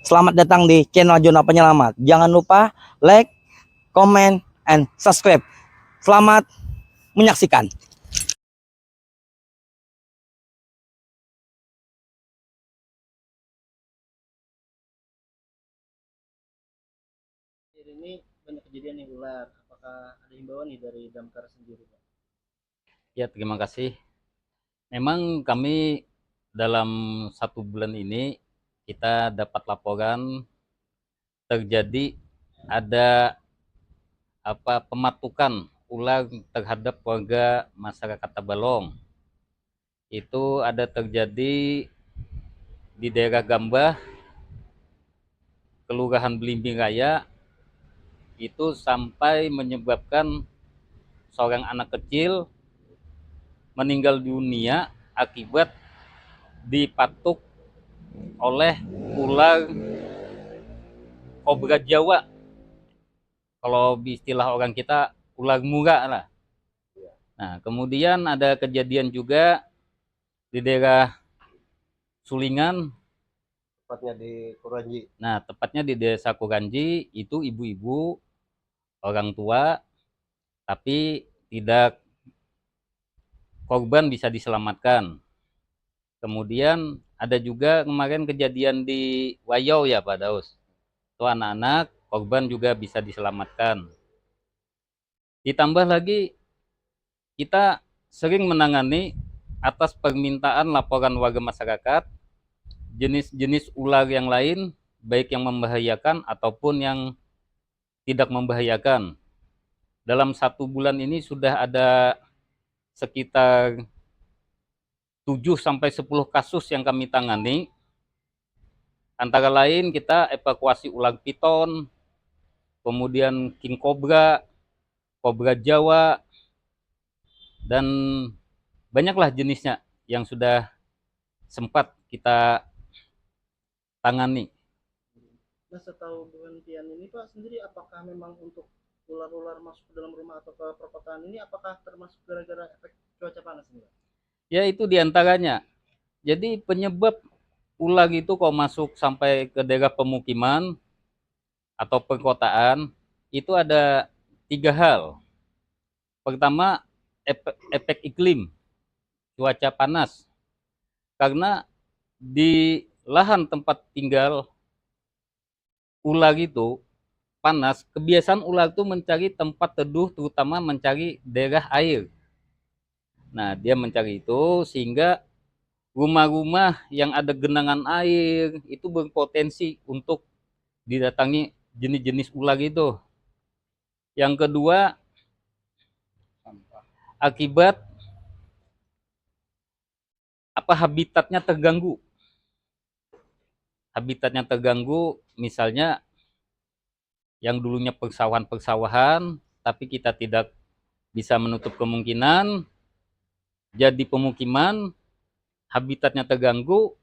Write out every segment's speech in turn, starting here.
Selamat datang di channel Zona Penyelamat. Jangan lupa like, comment, and subscribe. Selamat menyaksikan. Ini banyak kejadian nih ular. Apakah ada himbauan nih dari Damkar sendiri, Pak? Ya, terima kasih. Memang kami dalam 1 bulan ini kita dapat laporan terjadi ada pematukan ular terhadap warga masyarakat Tabalong. Itu ada terjadi di daerah Gambah, Kelurahan Belimbing Raya, itu sampai menyebabkan seorang anak kecil meninggal dunia akibat dipatuk oleh ular kobra Jawa. Kalau istilah orang kita ular muga lah. Nah, kemudian ada kejadian juga di daerah Sulingan. Tepatnya di Kuranji. Nah, tepatnya di desa Kuranji, itu ibu-ibu orang tua, tapi tidak, korban bisa diselamatkan. Kemudian ada juga kemarin kejadian di Wayau ya Pak Daus. Itu anak-anak, korban juga bisa diselamatkan. Ditambah lagi kita sering menangani atas permintaan laporan warga masyarakat jenis-jenis ular yang lain, baik yang membahayakan ataupun yang tidak membahayakan. Dalam 1 bulan ini sudah ada sekitar 7-10 kasus yang kami tangani. Antara lain kita evakuasi ular piton, kemudian king cobra, kobra Jawa, dan banyaklah jenisnya yang sudah sempat kita tangani. Nah, setahu penghentian ini Pak sendiri, apakah memang untuk ular-ular masuk ke dalam rumah atau ke perkotaan ini, apakah termasuk gara-gara efek cuaca panas ini, Pak? Ya, itu diantaranya. Jadi penyebab ular itu kalau masuk sampai ke daerah pemukiman atau perkotaan, itu ada 3 hal. Pertama, efek iklim, cuaca panas. Karena di lahan tempat tinggal ular itu panas, kebiasaan ular itu mencari tempat teduh, terutama mencari daerah air. Nah, dia mencari itu sehingga rumah-rumah yang ada genangan air itu berpotensi untuk didatangi jenis-jenis ular itu. Yang kedua, akibat habitatnya terganggu. Habitatnya terganggu, misalnya yang dulunya persawahan-persawahan, tapi kita tidak bisa menutup kemungkinan jadi pemukiman, habitatnya terganggu,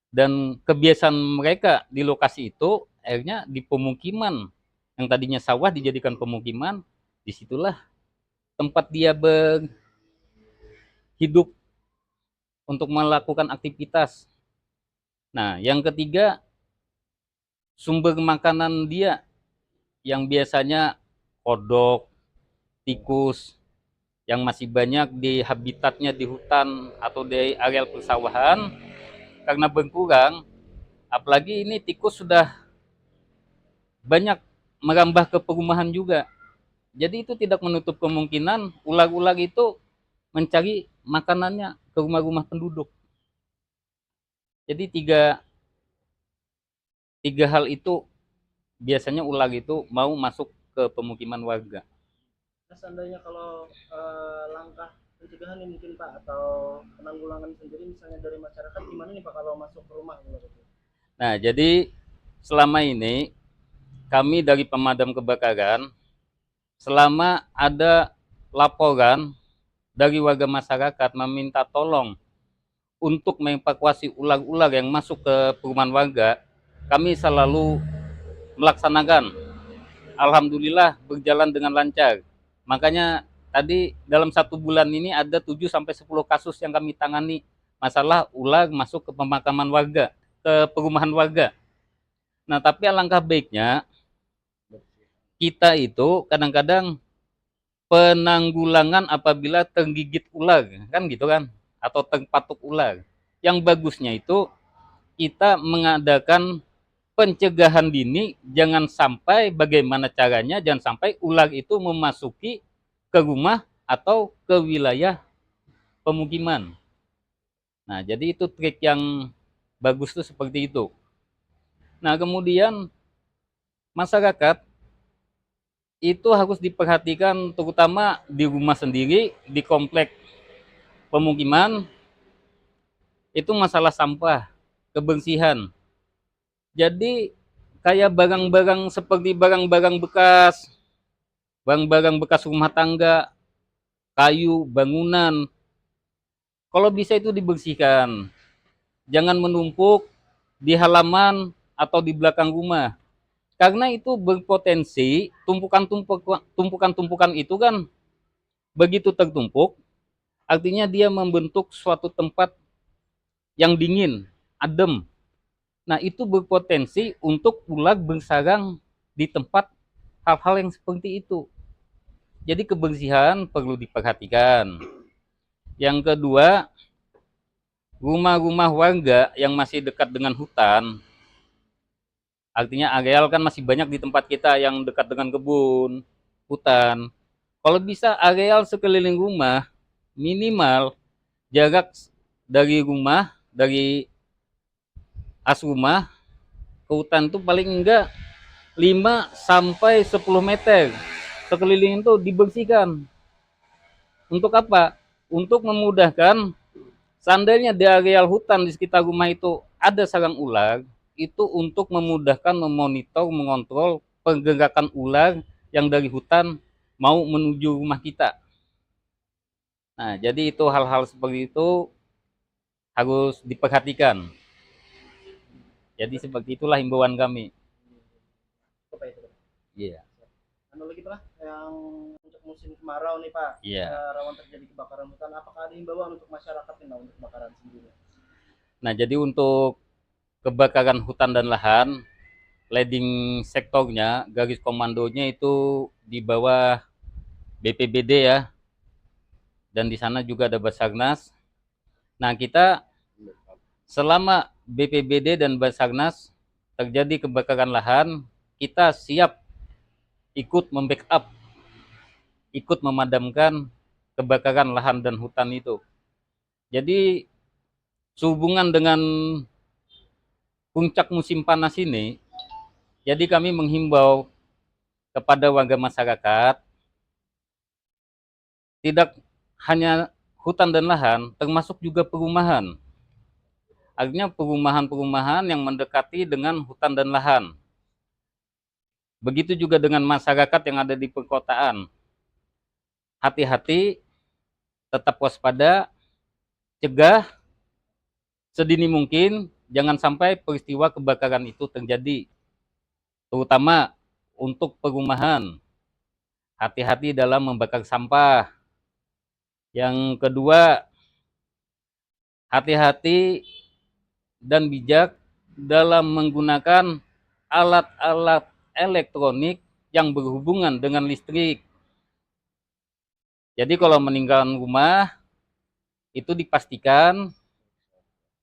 dan kebiasaan mereka di lokasi itu akhirnya di pemukiman yang tadinya sawah dijadikan pemukiman. Disitulah tempat dia berhidup untuk melakukan aktivitas. Nah, yang ketiga, sumber makanan dia yang biasanya kodok, tikus, yang masih banyak di habitatnya di hutan atau di areal persawahan, karena berkurang. Apalagi ini tikus sudah banyak merambah ke perumahan juga. Jadi itu tidak menutup kemungkinan ular-ular itu mencari makanannya ke rumah-rumah penduduk. Jadi tiga hal itu biasanya ular itu mau masuk ke pemukiman warga. Nah, seandainya kalau langkah pencegahan ini mungkin Pak, atau penanggulangan sendiri misalnya dari masyarakat, gimana nih Pak kalau masuk ke rumah ular itu? Nah, jadi selama ini kami dari pemadam kebakaran, selama ada laporan dari warga masyarakat meminta tolong untuk mengevakuasi ular-ular yang masuk ke perumahan warga, kami selalu melaksanakan. Alhamdulillah berjalan dengan lancar. Makanya tadi dalam 1 bulan ini ada 7-10 kasus yang kami tangani masalah ular masuk ke pemakaman warga, ke perumahan warga. Nah, tapi alangkah baiknya kita itu kadang-kadang penanggulangan apabila tergigit ular, kan gitu kan? Atau terpatuk ular. Yang bagusnya itu kita mengadakan pencegahan dini, jangan sampai bagaimana caranya, jangan sampai ular itu memasuki ke rumah atau ke wilayah pemukiman. Nah, jadi itu trik yang bagus tuh seperti itu. Nah, kemudian masyarakat itu harus diperhatikan terutama di rumah sendiri, di komplek pemukiman, itu masalah sampah, kebersihan. Jadi kayak barang-barang seperti barang-barang bekas rumah tangga, kayu, bangunan, kalau bisa itu dibersihkan. Jangan menumpuk di halaman atau di belakang rumah. Karena itu berpotensi tumpukan-tumpukan itu kan begitu tertumpuk, artinya dia membentuk suatu tempat yang dingin, adem. Nah, itu berpotensi untuk ular bersarang di tempat hal-hal yang seperti itu. Jadi kebersihan perlu diperhatikan. Yang kedua, rumah-rumah warga yang masih dekat dengan hutan, artinya areal kan masih banyak di tempat kita yang dekat dengan kebun, hutan. Kalau bisa areal sekeliling rumah minimal jarak dari rumah, dari as rumah ke hutan itu paling enggak 5 sampai 10 meter. Sekeliling itu dibersihkan. Untuk apa? Untuk memudahkan seandainya di areal hutan di sekitar rumah itu ada sarang ular, itu untuk memudahkan memonitor, mengontrol pergerakan ular yang dari hutan mau menuju rumah kita. Nah, jadi itu hal-hal seperti itu harus diperhatikan. Jadi seperti itulah himbauan kami. Apa itu? Iya. Anu lagi Pak, yang untuk musim kemarau nih Pak, Iya. rawan terjadi kebakaran hutan. Apakah ada himbauan untuk masyarakat nih Pak untuk kebakaran sendiri? Nah, jadi untuk kebakaran hutan dan lahan, leading sektornya, garis komandonya itu di bawah BPBD ya. Dan di sana juga ada Basarnas. Nah, kita selama BPBD dan Basarnas terjadi kebakaran lahan, kita siap ikut membackup, ikut memadamkan kebakaran lahan dan hutan itu. Jadi sehubungan dengan puncak musim panas ini, jadi kami menghimbau kepada warga masyarakat tidak hanya hutan dan lahan, termasuk juga perumahan. Artinya perumahan-perumahan yang mendekati dengan hutan dan lahan. Begitu juga dengan masyarakat yang ada di perkotaan. Hati-hati, tetap waspada, cegah sedini mungkin, jangan sampai peristiwa kebakaran itu terjadi. Terutama untuk perumahan. Hati-hati dalam membakar sampah. Yang kedua, hati-hati dan bijak dalam menggunakan alat-alat elektronik yang berhubungan dengan listrik. Jadi kalau meninggalkan rumah, itu dipastikan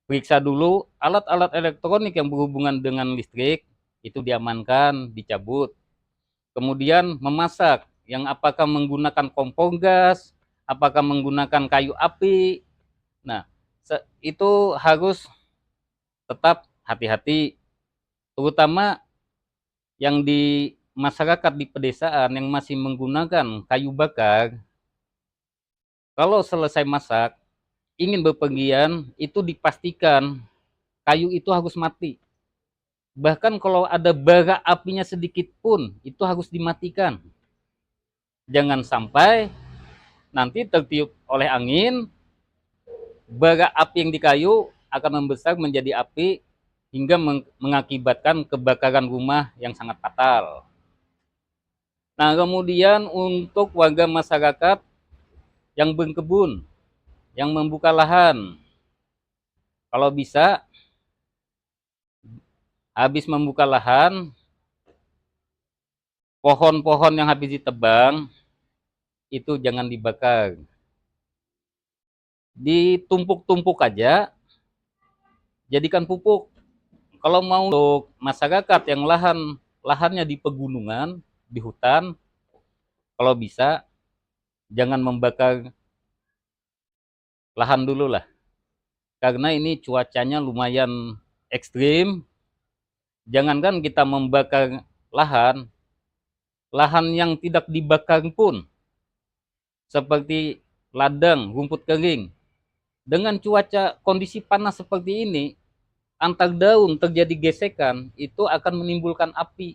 periksa dulu alat-alat elektronik yang berhubungan dengan listrik, itu diamankan, dicabut. Kemudian memasak, yang apakah menggunakan kompor gas, apakah menggunakan kayu api. Nah, itu harus tetap hati-hati, terutama yang di masyarakat di pedesaan yang masih menggunakan kayu bakar. Kalau selesai masak, ingin bepergian, itu dipastikan kayu itu harus mati. Bahkan kalau ada bara apinya sedikit pun, itu harus dimatikan. Jangan sampai nanti tertiup oleh angin, bara api yang di kayu akan membesar menjadi api hingga mengakibatkan kebakaran rumah yang sangat fatal. Nah, kemudian untuk warga masyarakat yang berkebun, yang membuka lahan, kalau bisa habis membuka lahan, pohon-pohon yang habis ditebang itu jangan dibakar. Ditumpuk-tumpuk aja, jadikan pupuk. Kalau mau untuk masyarakat yang lahannya di pegunungan, di hutan, kalau bisa jangan membakar lahan dulu lah. Karena ini cuacanya lumayan ekstrim. Jangankan kita membakar lahan, lahan yang tidak dibakar pun, seperti ladang, rumput kering, dengan cuaca kondisi panas seperti ini, antar daun terjadi gesekan, itu akan menimbulkan api.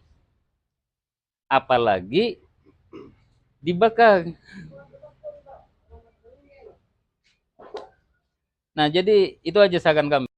Apalagi dibakar. Nah, jadi itu aja saran kami.